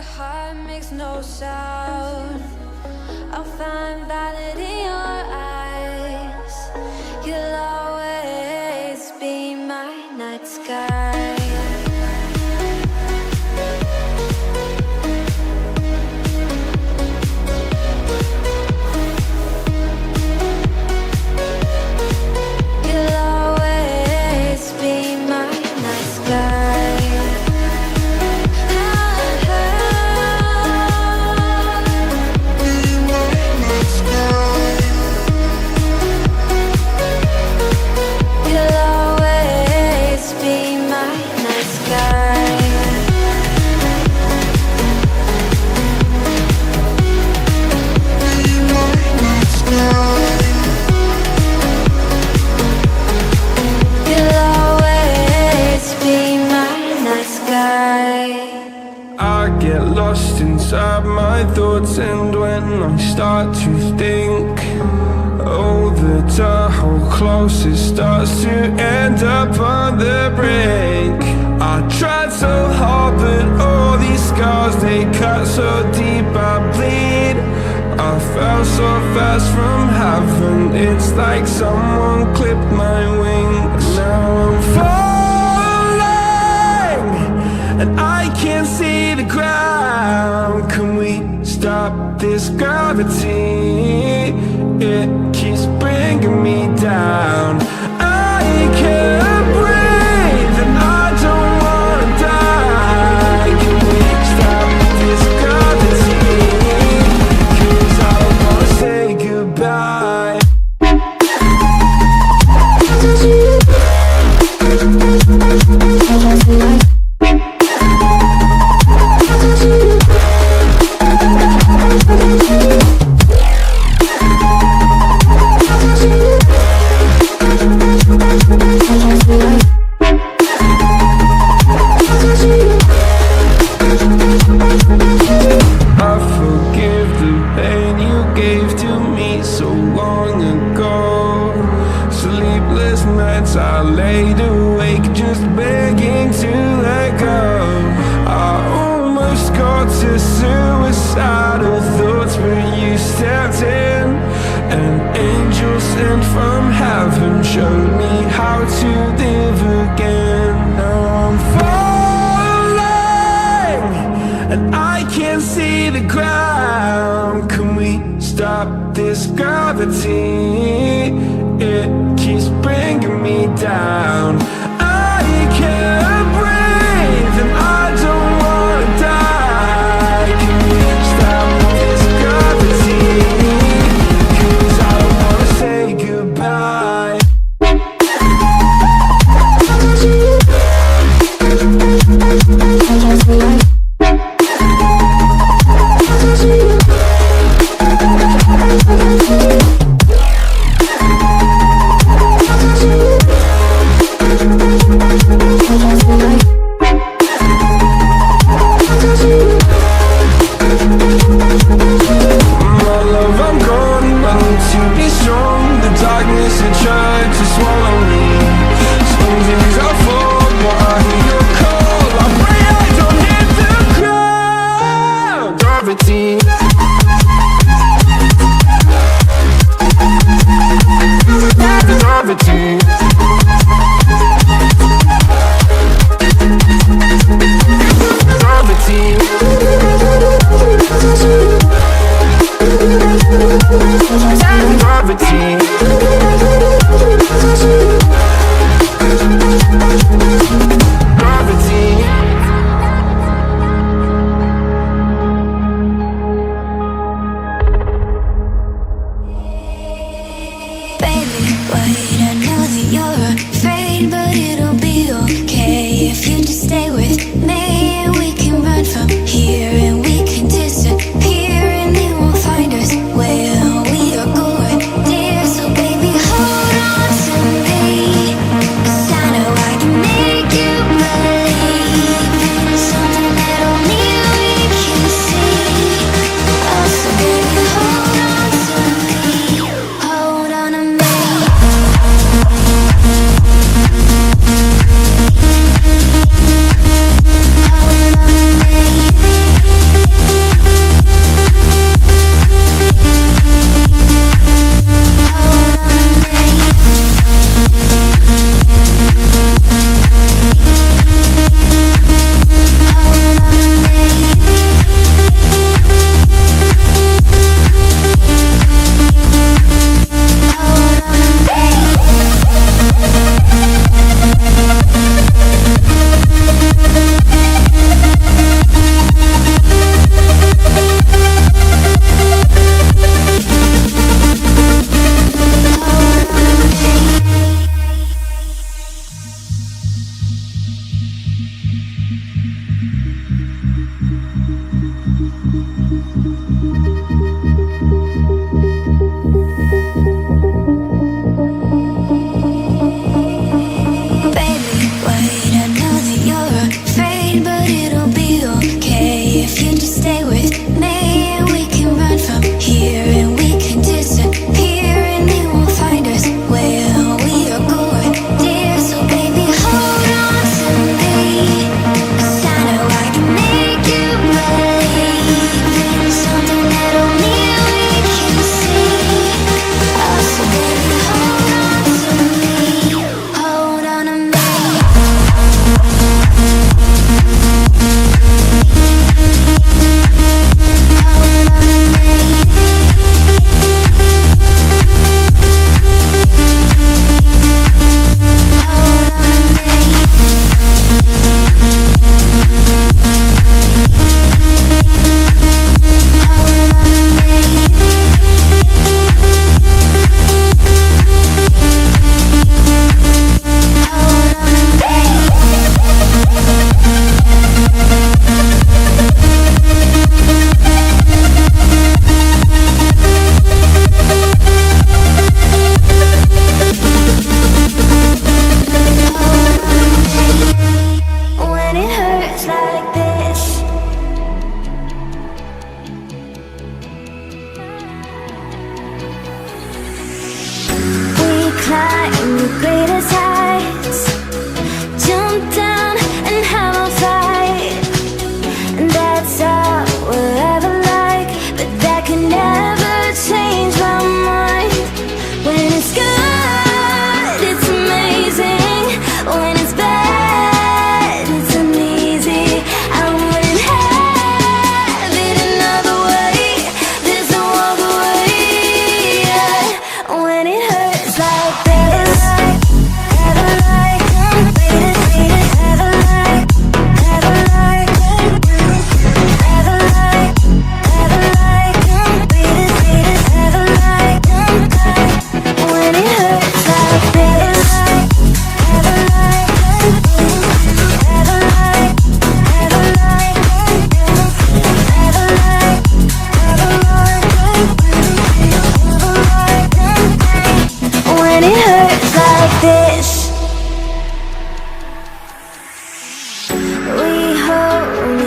your heart makes no sound, I'll find valid in your eyes. You'll always be my night sky. You'll always be my night sky. Inside my thoughts, and when I start to think, oh, the Tahoe close, it starts to end up on the brink. I tried so hard, but all these scars, they cut so deep, I bleed. I fell so fast from heaven, it's like someone clipped my wings. Now I'm falling, and I can't see the ground. Can we stop this gravity? It keeps bringing me down. I can't breathe and I don't wanna die. Can we stop this gravity? 'Cause I don't wanna say goodbye. I laid awake just begging to let go. I almost got to suicidal thoughts, but you stepped in. An angel sent from heaven showed me how to live again. Now I'm falling, and I can't see the ground. Can we stop this gravity? It keeps bringing me down. I can't breathe and I don't wanna die. Can we stop this gravity? 'Cause I don't wanna say goodbye.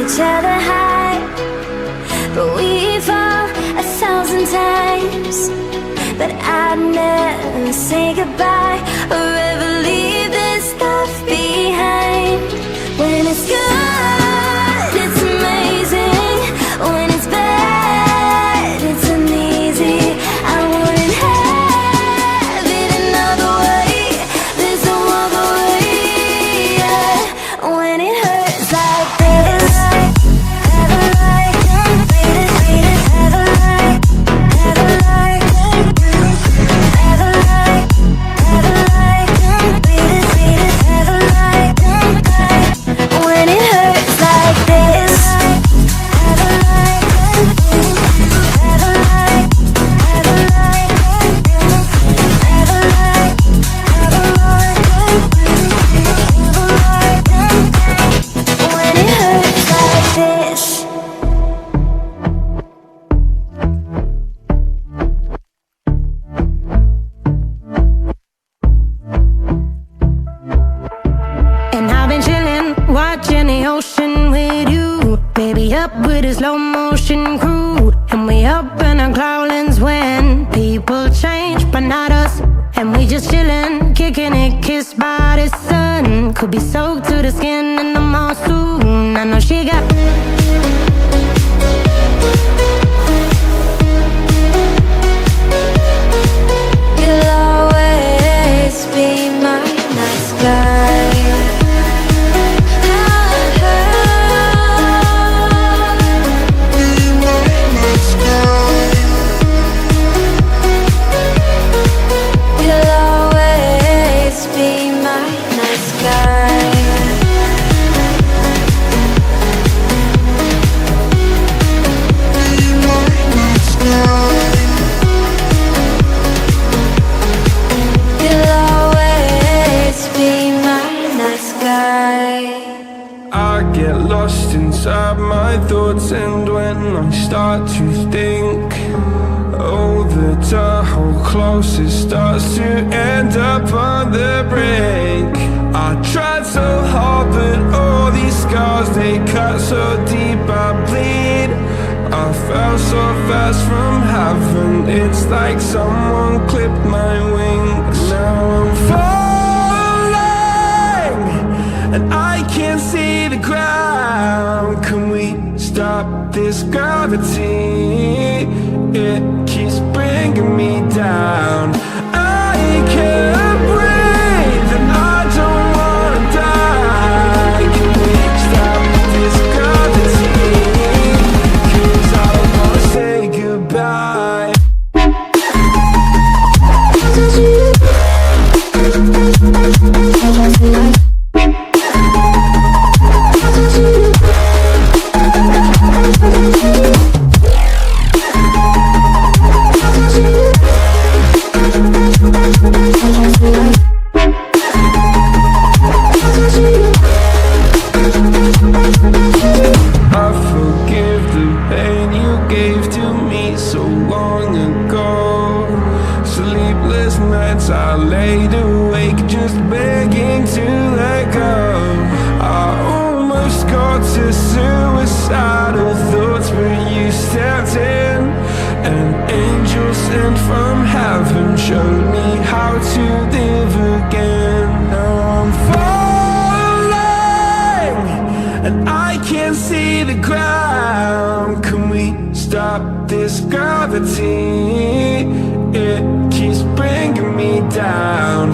each other high, but we fall 1,000 times. But I'd never say goodbye or ever leave this stuff behind. When it's good, it's amazing. When it's bad, it's uneasy. I wouldn't have it another way. There's no other way, yeah. When it hurts like this, have a light, have a light, have a light, have a light, have a light, have a light, have a light. When it hurts like this, have a light, have a light, have a light, have a light, have a light, when it hurts like this. And I've been chillin', watching the ocean with you. Baby, up with a slow motion crew. And we up in our cloudlands when people change, but not us. And we just chillin', kicking it, kissed by the sun. Could be soaked to the skin in the mall soon. I know she got You'll always be my nice guy. You'll always be my nice guy. You'll always be my nice guy. I get lost inside my thoughts, and when I start to think, oh, the Tahoe closer starts to end up on the brink. I tried so hard, but all these scars, they cut so deep I bleed. I fell so fast from heaven, it's like someone clipped my wings. Now I'm falling, and I can't see the ground. Can we stop this gravity? It keeps bringing me down. I can't breathe and I don't wanna die. Can we stop this gravity? 'Cause I don't wanna say goodbye. I forgive the pain you gave to me so long ago. Sleepless nights I laid awake just begging to let go. I almost got to suicidal thoughts, but you stepped in. An angel sent from heaven showed me how to live again. Now I'm falling, and I can't see the ground. Can we stop this gravity? It keeps bringing me down.